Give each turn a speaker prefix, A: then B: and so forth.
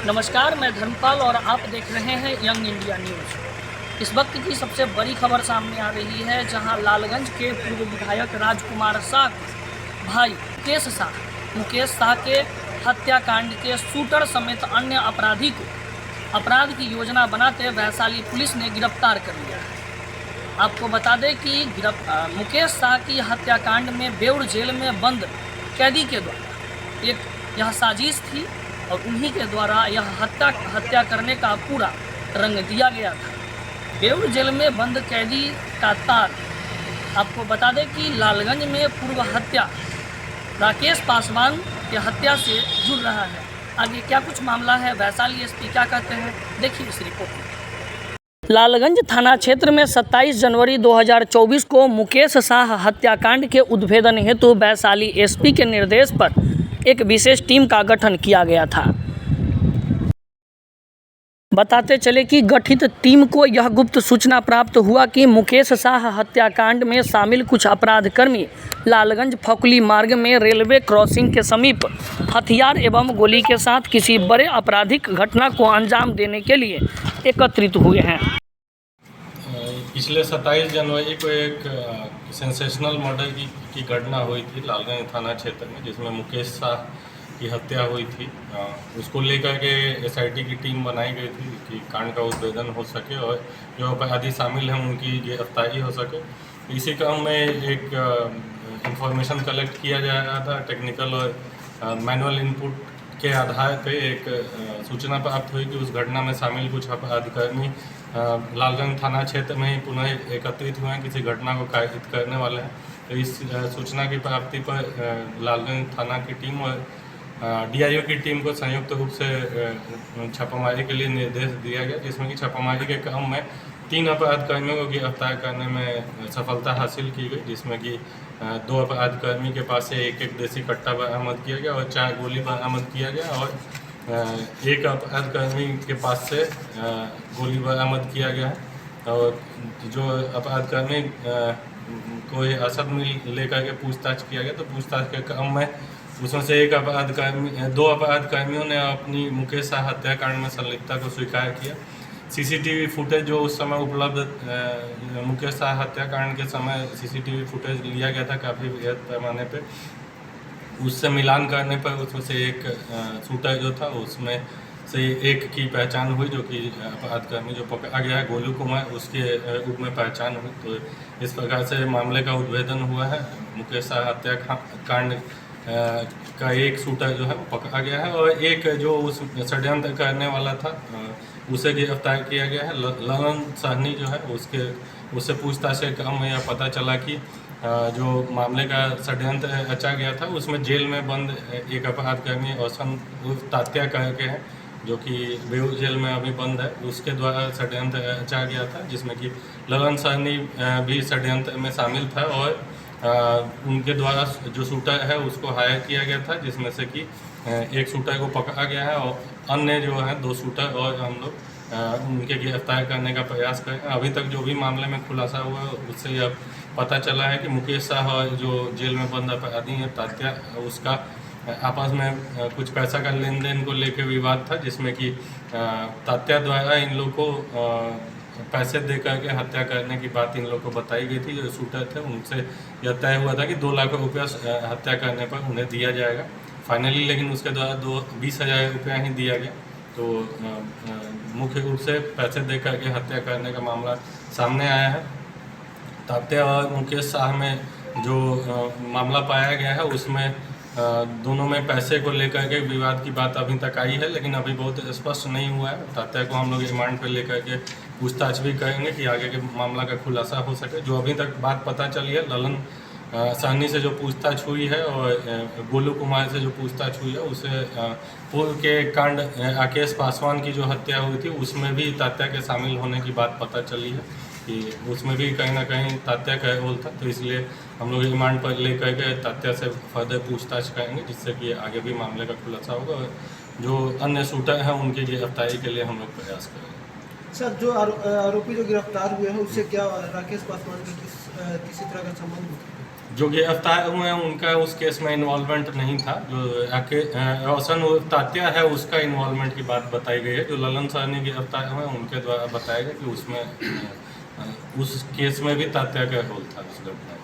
A: नमस्कार, मैं धर्मपाल और आप देख रहे हैं यंग इंडिया न्यूज़। इस वक्त की सबसे बड़ी खबर सामने आ रही है, जहां लालगंज के पूर्व विधायक राजकुमार शाह के भाई मुकेश शाह के हत्याकांड के शूटर समेत अन्य अपराधी को अपराध की योजना बनाते वैशाली पुलिस ने गिरफ्तार कर लिया है। आपको बता दें कि मुकेश शाह की हत्याकांड में बेउर जेल में बंद कैदी के द्वारा यह साजिश थी और उन्हीं के द्वारा यह हत्या करने का पूरा रंग दिया गया था। बेउर जेल में बंद कैदी का तार आपको बता दें कि लालगंज में पूर्व हत्या राकेश पासवान की हत्या से जुड़ रहा है। आगे क्या कुछ मामला है, वैशाली एसपी क्या कहते हैं, देखिए इस रिपोर्ट में। लालगंज थाना क्षेत्र में 27 जनवरी 2024 को मुकेश शाह हत्याकांड के उद्भेदन हेतु वैशाली एसपी के निर्देश पर एक विशेष टीम का गठन किया गया था। बताते चले कि गठित टीम को यह गुप्त सूचना प्राप्त हुआ कि मुकेश शाह हत्याकांड में शामिल कुछ अपराधकर्मी लालगंज फकुली मार्ग में रेलवे क्रॉसिंग के समीप हथियार एवं गोली के साथ किसी बड़े आपराधिक घटना को अंजाम देने के लिए एकत्रित हुए हैं।
B: पिछले 27 जनवरी को एक सेंसेशनल मर्डर की घटना हुई थी लालगंज थाना क्षेत्र में, जिसमें मुकेश शाह की हत्या हुई थी। उसको लेकर के एसआईटी की टीम बनाई गई थी कि कांड का उद्भेदन हो सके और जो अपराधी शामिल हैं उनकी गिरफ्तारी हो सके। इसी क्रम में एक इंफॉर्मेशन कलेक्ट किया जा रहा था। टेक्निकल और मैनुअल इनपुट के आधार पे एक सूचना प्राप्त हुई कि उस घटना में शामिल कुछ अपराधकर्मी लालगंज थाना क्षेत्र में ही पुनः एकत्रित हुए हैं, किसी घटना को कायरत करने वाले हैं। तो इस सूचना की प्राप्ति पर लालगंज थाना की टीम और डीआईओ की टीम को संयुक्त रूप से छापामारी के लिए निर्देश दिया गया, जिसमें कि छापामारी के क्रम में 3 अपराधकर्मियों को गिरफ्तार करने में सफलता हासिल की गई, जिसमें कि 2 अपराधकर्मी के पास से एक देसी कट्टा बरामद किया गया और 4 गोली बरामद किया गया और एक अपराधकर्मी के पास से गोली बरामद किया गया है। और जो अपराधकर्मी को असद में लेकर के पूछताछ किया गया, तो पूछताछ के क्रम में उसमें से 2 अपराधकर्मियों ने अपनी मुकेश शाह हत्याकांड में संलिप्तता को स्वीकार किया। सीसीटीवी फुटेज जो उस समय उपलब्ध मुकेश शाह हत्याकांड के समय सीसीटीवी फुटेज लिया गया था काफ़ी बृहद पैमाने पे, उससे मिलान करने पर उसमें से एक शूटर जो था उसमें से एक की पहचान हुई, जो कि अपराधकर्मी जो पकड़ा गया है गोलू कुमार, उसके रूप में पहचान हुई। तो इस प्रकार से मामले का उद्भेदन हुआ है। मुकेश शाह हत्याकांड का एक शूटर जो है वो पकड़ा गया है और एक जो उस षड्यंत्र करने वाला था उसे गिरफ्तार किया गया है। ललन सहनी जो है उससे पूछताछ के क्रम में यह पता चला कि जो मामले का षड्यंत्र रचा गया था उसमें जेल में बंद एक अपराधकर्मी औसन तात्या करके है, जो कि बेउर जेल में अभी बंद है, उसके द्वारा षड्यंत्र रचा गया था, जिसमें कि ललन सहनी भी षड्यंत्र में शामिल था और उनके द्वारा जो शूटर है उसको हायर किया गया था, जिसमें से कि एक शूटर को पकड़ा गया है और अन्य जो है 2 शूटर और हम लोग उनके गिरफ्तार करने का प्रयास करें। अभी तक जो भी मामले में खुलासा हुआ उससे यह पता चला है कि मुकेश शाह जो जेल में बंद अपराधी है तात्या, उसका आपस में कुछ पैसा का लेन देन को लेकर विवाद था, जिसमें कि तात्या द्वारा इन लोग को पैसे दे करके हत्या करने की बात इन लोग को बताई गई थी। जो शूटर थे उनसे यह तय हुआ था कि 2 लाख रुपया हत्या करने पर उन्हें दिया जाएगा फाइनली, लेकिन उसके द्वारा 20,000 रुपया ही दिया गया। तो मुख्य रूप से पैसे दे करके हत्या करने का मामला सामने आया है। तात्या और मुकेश शाह में जो मामला पाया गया है उसमें दोनों में पैसे को लेकर के विवाद की बात अभी तक आई है, लेकिन अभी बहुत स्पष्ट नहीं हुआ है। तात्या को हम लोग रिमांड पर लेकर के पूछताछ भी करेंगे कि आगे के मामला का खुलासा हो सके। जो अभी तक बात पता चली है, ललन सहनी से जो पूछताछ हुई है और गोलू कुमार से जो पूछताछ हुई है, उसे पूर्व के कांड राकेश पासवान की जो हत्या हुई थी उसमें भी तात्या के शामिल होने की बात पता चली है कि उसमें भी कहीं ना कहीं तात्या का रोल था। तो इसलिए हम लोग रिमांड पर लेकर के तात्या से फर्दर पूछताछ करेंगे, जिससे कि आगे भी मामले का खुलासा होगा और जो अन्य शूटर हैं उनकी गिरफ्तारी के लिए हम लोग प्रयास करेंगे।
C: सर, जो आरोपी जो गिरफ्तार हुए हैं उससे क्या राकेश पासवान का किसी तरह का संबंध होता है?
B: जो गिरफ्तार हुए हैं उनका उस केस में इन्वॉल्वमेंट नहीं था। जो रोशन तात्या है उसका इन्वॉल्वमेंट की बात बताई गई है। जो ललन सहनी गिरफ्तार हुए हैं उनके द्वारा बताया गया कि उसमें उस केस में भी तात्या का रोल था उस घटना में।